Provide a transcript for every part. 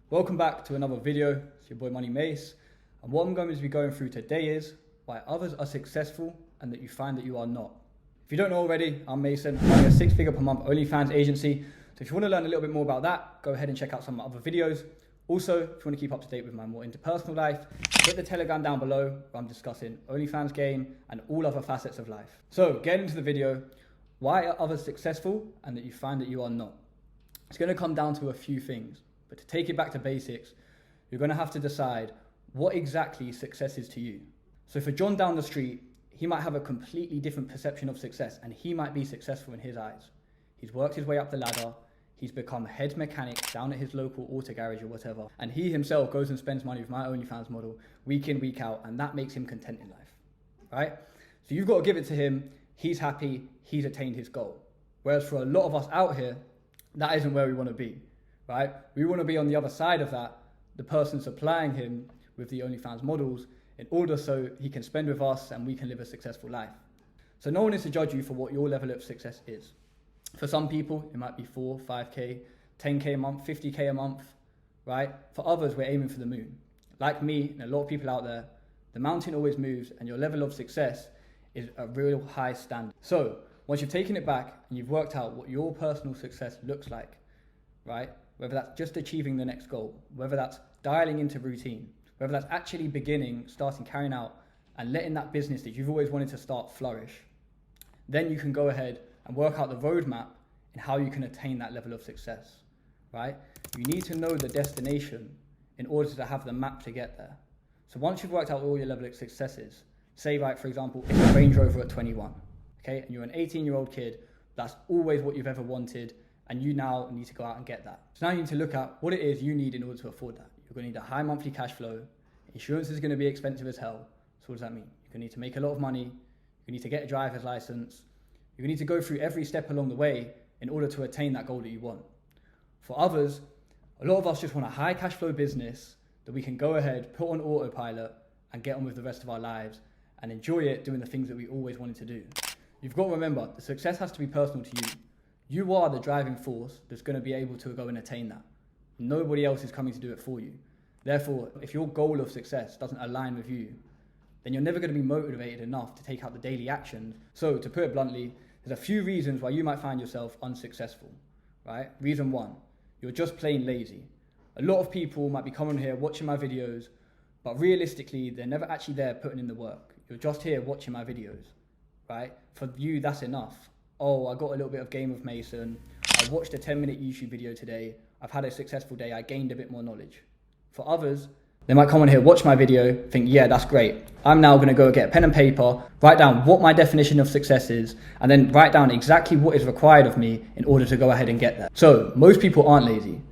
Welcome back to another video. It's your boy Money Mace, and what I'm going to be going through today is why others are successful and that you find that you are not. If you don't know already, I'm Mason. I'm a 6-figure per month OnlyFans agency. So if you want to learn a little bit more about that, go ahead and check out some of my other videos. Also, if you want to keep up to date with my more interpersonal life, hit the Telegram down below where I'm discussing OnlyFans game and all other facets of life. So getting into the video, why are others successful and that you find that you are not? It's going to come down to a few things. But to take it back to basics, you're going to have to decide what exactly success is to you. So for John down the street, he might have a completely different perception of success and he might be successful in his eyes. He's worked his way up the ladder, he's become head mechanic down at his local auto garage or whatever, and he himself goes and spends money with my OnlyFans model week in, week out, and that makes him content in life, right? So you've got to give it to him, he's happy, he's attained his goal. Whereas for a lot of us out here, that isn't where we want to be. Right? We want to be on the other side of that, the person supplying him with the OnlyFans models in order so he can spend with us and we can live a successful life. So no one is to judge you for what your level of success is. For some people, it might be 4, 5K, 10K a month, 50K a month, right? For others, we're aiming for the moon. Like me and a lot of people out there, the mountain always moves and your level of success is a real high standard. So once you've taken it back and you've worked out what your personal success looks like, right? Whether that's just achieving the next goal, whether that's dialing into routine, whether that's actually starting carrying out and letting that business that you've always wanted to start flourish, then you can go ahead and work out the roadmap in how you can attain that level of success, right? You need to know the destination in order to have the map to get there. So once you've worked out all your level of successes, say like, for example, it's a Range Rover at 21, okay? And you're an 18-year-old kid, that's always what you've ever wanted, and you now need to go out and get that. So now you need to look at what it is you need in order to afford that. You're going to need a high monthly cash flow. Insurance is going to be expensive as hell. So what does that mean? You're going to need to make a lot of money. You need to get a driver's license. You're going to need to go through every step along the way in order to attain that goal that you want. For others, a lot of us just want a high cash flow business that we can go ahead, put on autopilot and get on with the rest of our lives and enjoy it doing the things that we always wanted to do. You've got to remember, the success has to be personal to you. You are the driving force that's going to be able to go and attain that. Nobody else is coming to do it for you. Therefore, if your goal of success doesn't align with you, then you're never going to be motivated enough to take out the daily action. So to put it bluntly, there's a few reasons why you might find yourself unsuccessful, right? Reason 1, you're just plain lazy. A lot of people might be coming here watching my videos, but realistically, they're never actually there putting in the work. You're just here watching my videos, right? For you, that's enough. Oh, I got a little bit of Game of Mason, I watched a 10-minute YouTube video today, I've had a successful day, I gained a bit more knowledge. For others, they might come on here, watch my video, think, yeah, that's great. I'm now going to go get a pen and paper, write down what my definition of success is, and then write down exactly what is required of me in order to go ahead and get that. So most people aren't lazy,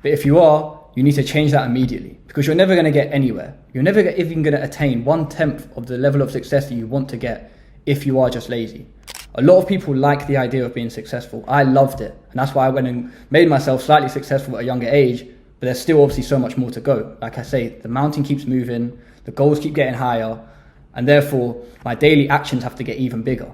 but if you are, you need to change that immediately because you're never going to get anywhere. You're never even going to attain 1/10 of the level of success that you want to get if you are just lazy. A lot of people like the idea of being successful. I loved it. And that's why I went and made myself slightly successful at a younger age, but there's still obviously so much more to go. Like I say, the mountain keeps moving, the goals keep getting higher, and therefore my daily actions have to get even bigger.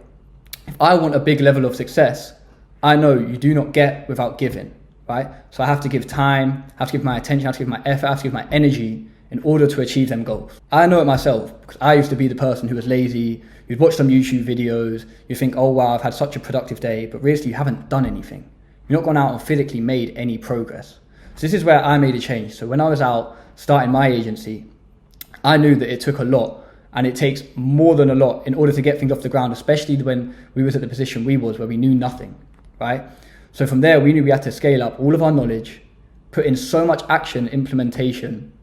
If I want a big level of success, I know you do not get without giving, right? So I have to give time, I have to give my attention, I have to give my effort, I have to give my energy in order to achieve them goals. I know it myself because I used to be the person who was lazy. You'd watch some YouTube videos, you think, oh wow, I've had such a productive day, but really you haven't done anything. You're not gone out and physically made any progress. So this is where I made a change. So when I was out starting my agency, I knew that it took a lot and it takes more than a lot in order to get things off the ground, especially when we was at the position we was where we knew nothing, right? So from there, we knew we had to scale up all of our knowledge, put in so much action, implementation.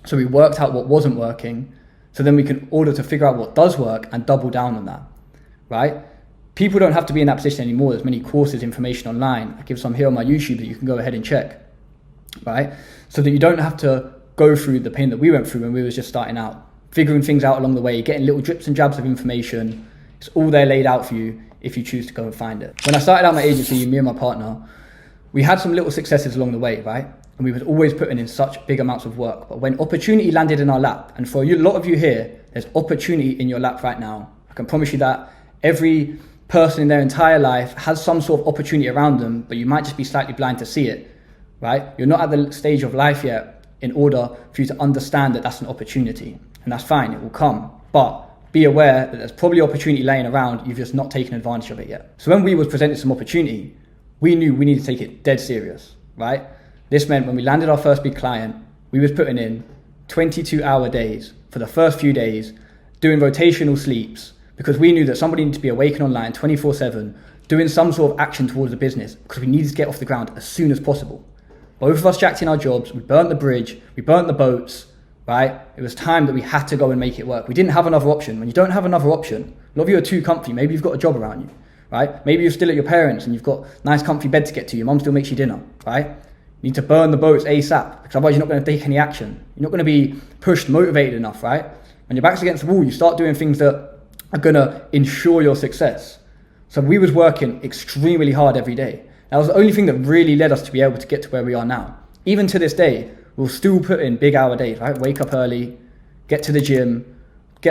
So we worked out what wasn't working. So then we can order to figure out what does work and double down on that, right? People don't have to be in that position anymore. There's many courses, information online. I give some here on my YouTube that you can go ahead and check, right? So that you don't have to go through the pain that we went through when we was just starting out, figuring things out along the way, getting little drips and jabs of information. It's all there laid out for you if you choose to go and find it. When I started out my agency, me and my partner, we had some little successes along the way, right? And we were always putting in such big amounts of work. But when opportunity landed in our lap, and for a lot of you here, there's opportunity in your lap right now. I can promise you that every person in their entire life has some sort of opportunity around them, but you might just be slightly blind to see it, right? You're not at the stage of life yet in order for you to understand that that's an opportunity. And that's fine, it will come. But be aware that there's probably opportunity laying around, you've just not taken advantage of it yet. So when we was presented some opportunity, we knew we needed to take it dead serious, right? This meant when we landed our first big client, we was putting in 22-hour days for the first few days, doing rotational sleeps, because we knew that somebody needed to be awake and online 24/7, doing some sort of action towards the business, because we needed to get off the ground as soon as possible. Both of us jacked in our jobs, we burnt the bridge, we burnt the boats, right? It was time that we had to go and make it work. We didn't have another option. When you don't have another option, a lot of you are too comfy. Maybe you've got a job around you, right? Maybe you're still at your parents and you've got a nice comfy bed to get to. Your mum still makes you dinner, right? You need to burn the boats ASAP, because otherwise you're not going to take any action. You're not going to be pushed, motivated enough, right? When your back's against the wall, you start doing things that are going to ensure your success. So we was working extremely hard every day. That was the only thing that really led us to be able to get to where we are now. Even to this day, we'll still put in big hour days, right? Wake up early, get to the gym,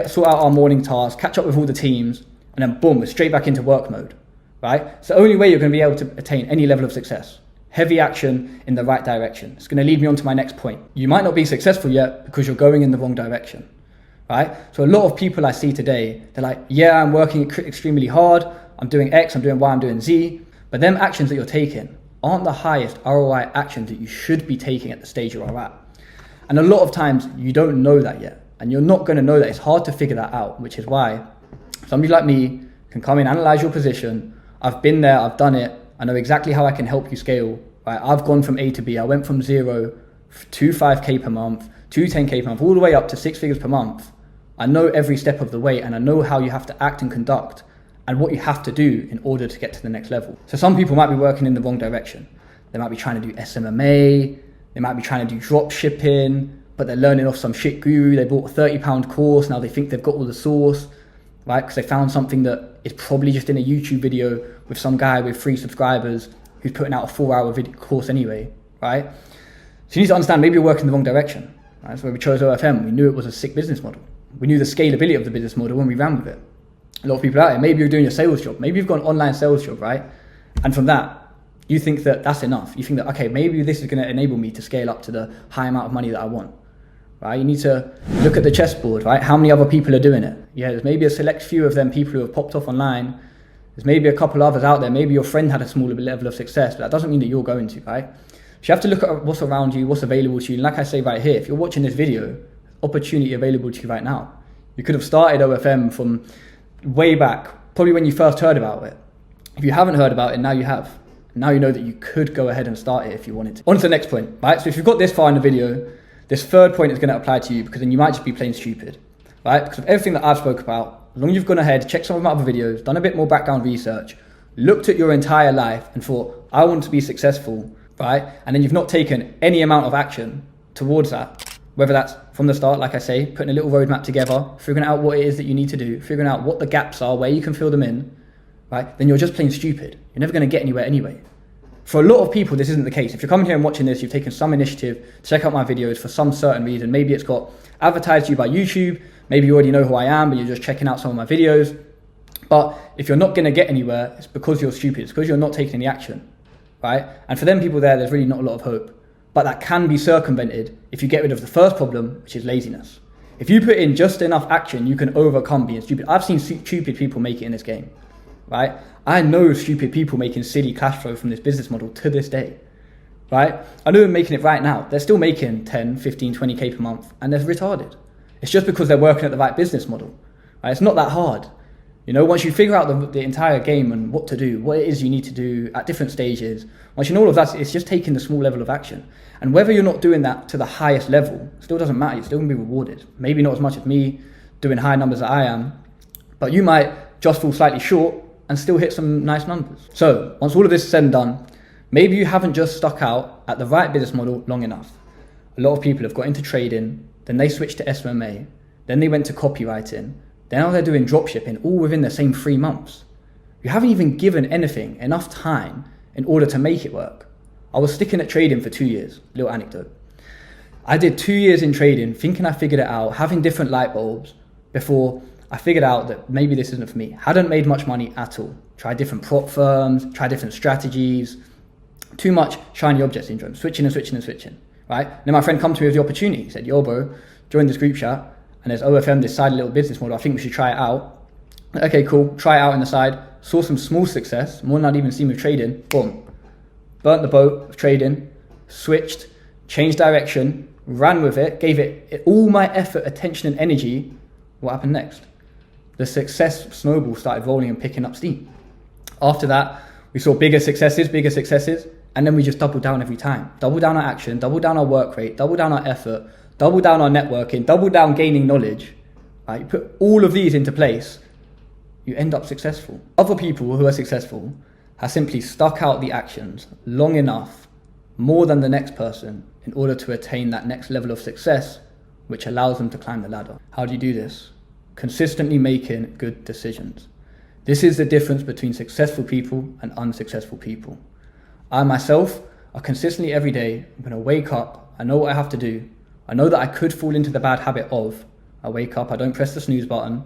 sort out our morning tasks, catch up with all the teams, and then boom, we're straight back into work mode, right? It's the only way you're going to be able to attain any level of success. Heavy action in the right direction. It's going to lead me on to my next point. You might not be successful yet because you're going in the wrong direction, right? So a lot of people I see today, they're like, yeah, I'm working extremely hard, I'm doing X, I'm doing Y, I'm doing Z, but them actions that you're taking aren't the highest ROI actions that you should be taking at the stage you are at. And a lot of times you don't know that yet, and you're not going to know that. It's hard to figure that out, which is why somebody like me can come in, analyze your position. I've been there, I've done it. I know exactly how I can help you scale, right? I've gone from A to B. I went from 0 to 5K per month, to 10K per month, all the way up to 6 figures per month. I know every step of the way, and I know how you have to act and conduct and what you have to do in order to get to the next level. So some people might be working in the wrong direction. They might be trying to do SMMA, they might be trying to do drop shipping, but they're learning off some shit guru. They bought a £30 course, now they think they've got all the sauce, right? Because they found something that is probably just in a YouTube video with some guy with 3 subscribers who's putting out a 4-hour video course anyway, right? So you need to understand, maybe you're working in the wrong direction, right? That's why we chose OFM. We knew it was a sick business model. We knew the scalability of the business model when we ran with it. A lot of people out there, maybe you're doing your sales job, maybe you've got an online sales job, right? And from that, you think that that's enough. You think that, okay, maybe this is going to enable me to scale up to the high amount of money that I want, right? You need to look at the chessboard, right? How many other people are doing it? Yeah, there's maybe a select few of them people who have popped off online. There's maybe a couple others out there. Maybe your friend had a smaller level of success, but that doesn't mean that you're going to, right? So you have to look at what's around you, what's available to you. And like I say right here, if you're watching this video, opportunity available to you right now. You could have started OFM from way back, probably when you first heard about it. If you haven't heard about it, now you have. Now you know that you could go ahead and start it if you wanted to. On to the next point, right? So if you've got this far in the video, this third point is going to apply to you, because then you might just be plain stupid, right? Because of everything that I've spoke about, as long as you've gone ahead, checked some of my other videos, done a bit more background research, looked at your entire life and thought, I want to be successful, right? And then you've not taken any amount of action towards that, whether that's from the start, like I say, putting a little roadmap together, figuring out what it is that you need to do, figuring out what the gaps are, where you can fill them in, right? Then you're just plain stupid. You're never going to get anywhere anyway. For a lot of people, this isn't the case. If you're coming here and watching this, you've taken some initiative to check out my videos for some certain reason. Maybe it's got advertised to you by YouTube. Maybe you already know who I am, but you're just checking out some of my videos. But if you're not going to get anywhere, it's because you're stupid. It's because you're not taking any action, right? And for them people there's really not a lot of hope. But that can be circumvented if you get rid of the first problem, which is laziness. If you put in just enough action, you can overcome being stupid. I've seen stupid people make it in this game, right? I know stupid people making silly cash flow from this business model to this day, right? I know them making it right now. They're still making 10, 15, 20K per month, and they're retarded. It's just because they're working at the right business model, right? It's not that hard. You know, once you figure out the entire game and what to do, what it is you need to do at different stages, once you know all of that, it's just taking the small level of action. And whether you're not doing that to the highest level, still doesn't matter. You're still going to be rewarded. Maybe not as much as me doing high numbers that I am, but you might just fall slightly short and still hit some nice numbers. So once all of this is said and done, maybe you haven't just stuck out at the right business model long enough. A lot of people have got into trading, then they switched to SMMA, then they went to copywriting, then now they're doing dropshipping all within the same 3 months. You haven't even given anything enough time in order to make it work. I was sticking at trading for 2 years, little anecdote. I did 2 years in trading, thinking I figured it out, having different light bulbs before I figured out that maybe this isn't for me. Hadn't made much money at all. Tried different prop firms, tried different strategies. Too much shiny object syndrome, switching and switching and switching. right? And then my friend come to me with the opportunity. He said, yo, bro, join this group chat, and there's OFM, this side little business model. I think we should try it out. Okay, cool. Try it out on the side. Saw some small success, more than I'd even seen with trading. Boom. Burnt the boat of trading, switched, changed direction, ran with it, gave it all my effort, attention, and energy. What happened next? The success snowball started rolling and picking up steam. After that, we saw bigger successes, and then we just doubled down every time. Double down our action, double down our work rate, double down our effort, double down our networking, double down gaining knowledge. Right? You put all of these into place, you end up successful. Other people who are successful have simply stuck out the actions long enough, more than the next person, in order to attain that next level of success, which allows them to climb the ladder. How do you do this? Consistently making good decisions. This is the difference between successful people and unsuccessful people. I myself are consistently every day, I'm gonna wake up, I know what I have to do. I know that I could fall into the bad habit of, I wake up, I don't press the snooze button.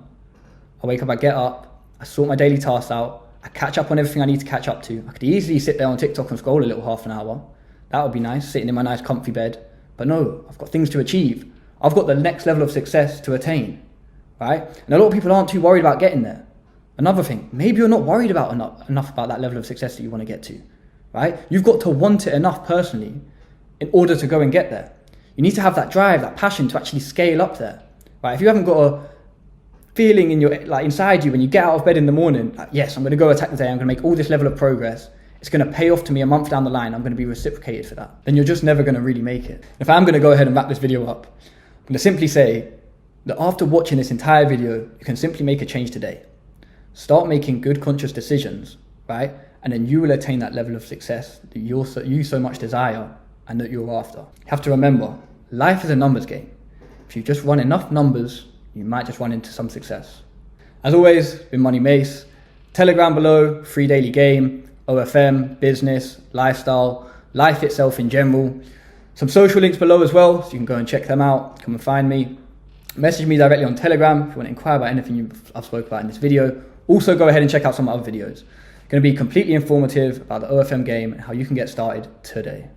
I wake up, I get up, I sort my daily tasks out, I catch up on everything I need to catch up to. I could easily sit there on TikTok and scroll a little half an hour. That would be nice, sitting in my nice comfy bed. But no, I've got things to achieve. I've got the next level of success to attain, right? And a lot of people aren't too worried about getting there. Another thing, maybe you're not worried about enough about that level of success that you want to get to, right? You've got to want it enough personally in order to go and get there. You need to have that drive, that passion to actually scale up there, right? If you haven't got a feeling in your inside you when you get out of bed in the morning, like, yes, I'm going to go attack the day, I'm going to make all this level of progress, it's going to pay off to me a month down the line, I'm going to be reciprocated for that, then you're just never going to really make it. If I'm going to go ahead and wrap this video up, I'm going to simply say that after watching this entire video, you can simply make a change today. Start making good conscious decisions, right? And then you will attain that level of success that you so much desire and that you're after. You have to remember, life is a numbers game. If you just run enough numbers, you might just run into some success. As always, been Money Mace. Telegram below, free daily game, OFM, business, lifestyle, life itself in general. Some social links below as well, so you can go and check them out. Come and find me. Message me directly on Telegram if you want to inquire about anything I've spoke about in this video. Also, go ahead and check out some other videos. Going to be completely informative about the OFM game and how you can get started today.